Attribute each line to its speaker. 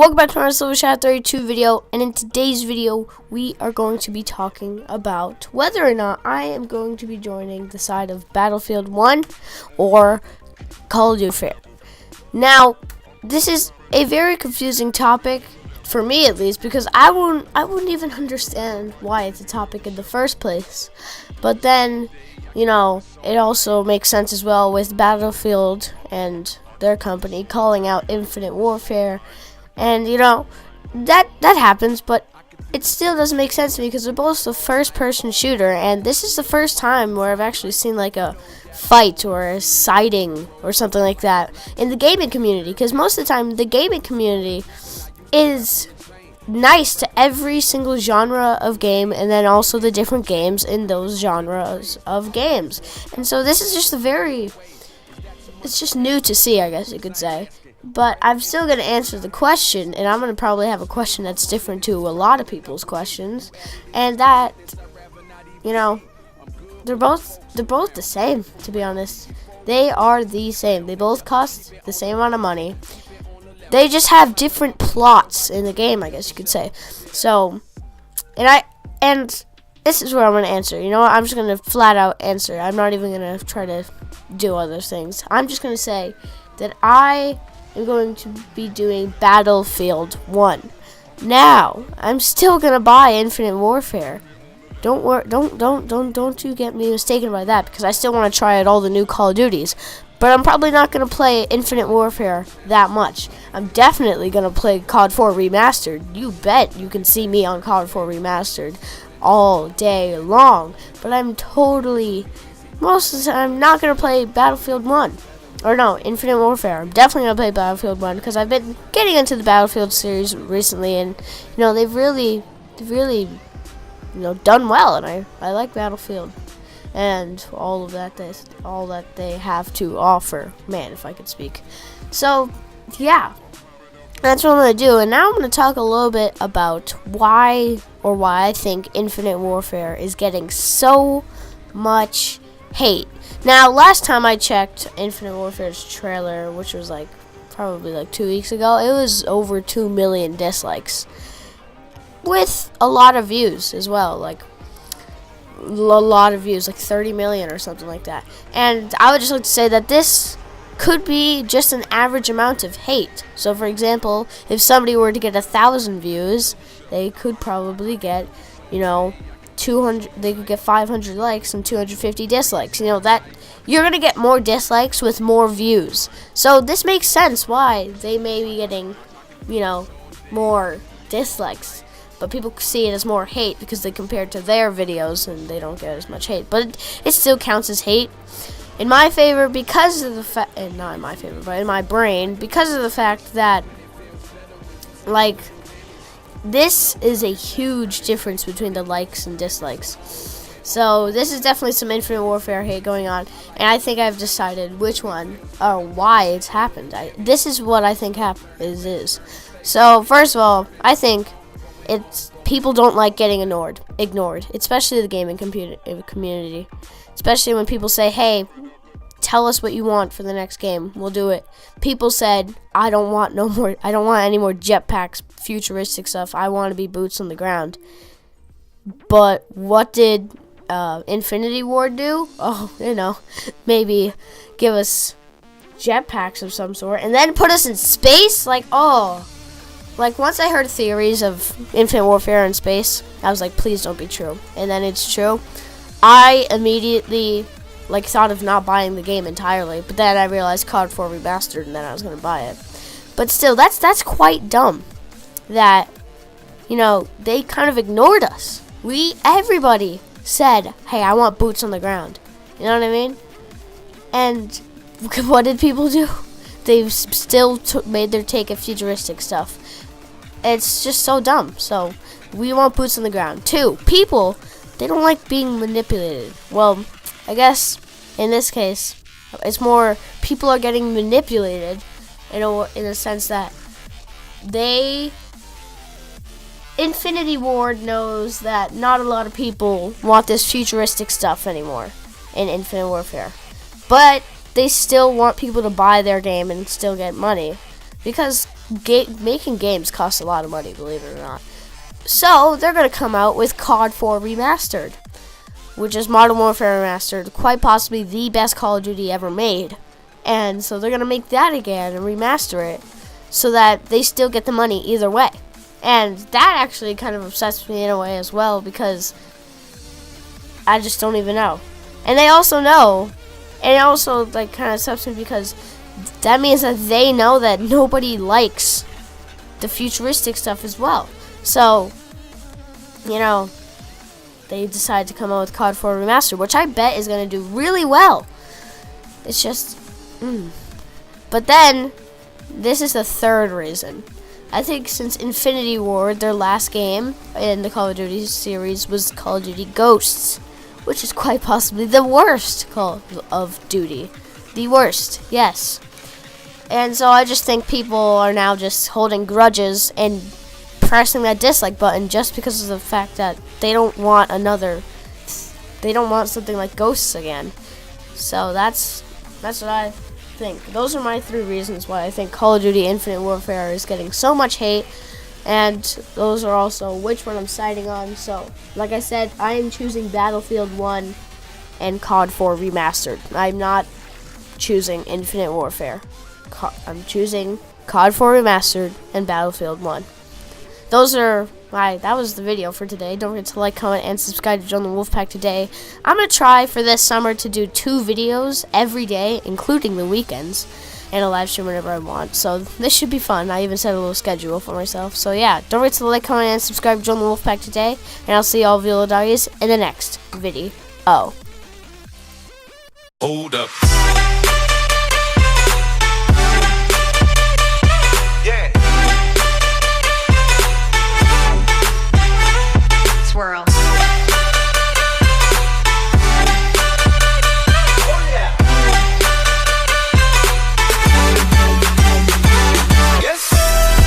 Speaker 1: welcome back to our Silver Shot 32 video, and in today's video we are going to be talking about whether or not I am going to be joining the side of Battlefield 1 or Call of Duty. Now, this is a very confusing topic for me, at least, because I wouldn't even understand why it's a topic in the first place. But then, you know, it also makes sense as well with Battlefield and their company calling out Infinite Warfare. And, you know, that happens, but it still doesn't make sense to me because they're both the first-person shooter, and this is the first time where I've actually seen, like, a fight or a sighting or something like that in the gaming community, because most of the time the gaming community is nice to every single genre of game, and then also the different games in those genres of games. And so this is just it's just new to see, I guess you could say. But I'm still going to answer the question, and I'm going to probably have a question that's different to a lot of people's questions. And that, you know, they're both the same, to be honest. They are the same. They both cost the same amount of money. They just have different plots in the game, I guess you could say. So, and this is where I'm going to answer. You know what? I'm just going to flat out answer. I'm not even going to try to do other things. I'm just going to say that I am going to be doing Battlefield 1. Now, I'm still going to buy Infinite Warfare. Don't you get me mistaken by that, because I still want to try out all the new Call of Duties. But I'm probably not going to play Infinite Warfare that much. I'm definitely going to play COD 4 Remastered. You bet you can see me on COD 4 Remastered all day long. But most of the time, not going to play Battlefield 1. Or no, Infinite Warfare. I'm definitely going to play Battlefield 1 because I've been getting into the Battlefield series recently. And, you know, they've really, you know, done well. And I like Battlefield. And all that they have to offer. Man, if I could speak. So, yeah, that's what I'm going to do. And now I'm going to talk a little bit about why I think Infinite Warfare is getting so much hate. Now, last time I checked Infinite Warfare's trailer, which was probably 2 weeks ago, it was over 2 million dislikes. With a lot of views as well, a lot of views, 30 million or something like that. And I would just like to say that this could be just an average amount of hate. So, for example, if somebody were to get 1,000 views, they could probably get, 200. They could get 500 likes and 250 dislikes. You know that you're gonna get more dislikes with more views. So this makes sense why they may be getting, more dislikes. But people see it as more hate because they compare it to their videos and they don't get as much hate. But it still counts as hate. In my favor, because of the fact, not in my favor, but in my brain, because of the fact that, this is a huge difference between the likes and dislikes. So this is definitely some Infinite Warfare hate going on. And I think I've decided which one or why it's happened. This is what I think is. So, first of all, I think it's people don't like getting ignored, especially the gaming community. Especially when people say, "Hey, tell us what you want for the next game. We'll do it." People said, I don't want any more jetpacks, futuristic stuff. I want to be boots on the ground." But what did Infinity Ward do? Oh, maybe give us jetpacks of some sort and then put us in space? Once I heard theories of Infinite Warfare in space, I was like, please don't be true. And then it's true. I immediately thought of not buying the game entirely, but then I realized COD 4 Remastered, and then I was going to buy it. But still, that's quite dumb that, they kind of ignored us. Everybody said, hey, I want boots on the ground. You know what I mean? And what did people do? They've still made their take at futuristic stuff. It's just so dumb. So, we want boots on the ground. 2, people, they don't like being manipulated. Well, I guess in this case, it's more people are getting manipulated in a sense that Infinity Ward knows that not a lot of people want this futuristic stuff anymore in Infinite Warfare. But they still want people to buy their game and still get money. because making games costs a lot of money, believe it or not. So they're going to come out with COD 4 Remastered, which is Modern Warfare Remastered, quite possibly the best Call of Duty ever made. And so they're going to make that again and remaster it so that they still get the money either way. And that actually kind of upsets me in a way as well, because I just don't even know. And they also know, and it also like kind of upsets me because that means that they know that nobody likes the futuristic stuff as well. So, you know, they decided to come out with COD 4 Remastered, which I bet is going to do really well. It's just, But then, this is the third reason. I think since Infinity Ward, their last game in the Call of Duty series was Call of Duty Ghosts, which is quite possibly the worst Call of Duty. The worst, yes. And so I just think people are now just holding grudges and pressing that dislike button just because of the fact that they don't want something like Ghosts again. So that's what I think. Those are my 3 reasons why I think Call of Duty Infinite Warfare is getting so much hate, and those are also which one I'm siding on. So, like I said, I am choosing Battlefield 1 and COD 4 Remastered. I'm not choosing Infinite Warfare. I'm choosing COD 4 Remastered and Battlefield 1. That was the video for today. Don't forget to like, comment, and subscribe to join the Wolfpack today. I'm going to try for this summer to do 2 videos every day, including the weekends, and a live stream whenever I want. So this should be fun. I even set a little schedule for myself. So yeah, don't forget to like, comment, and subscribe to join the Wolfpack today, and I'll see all of you doggies in the next video. Hold up.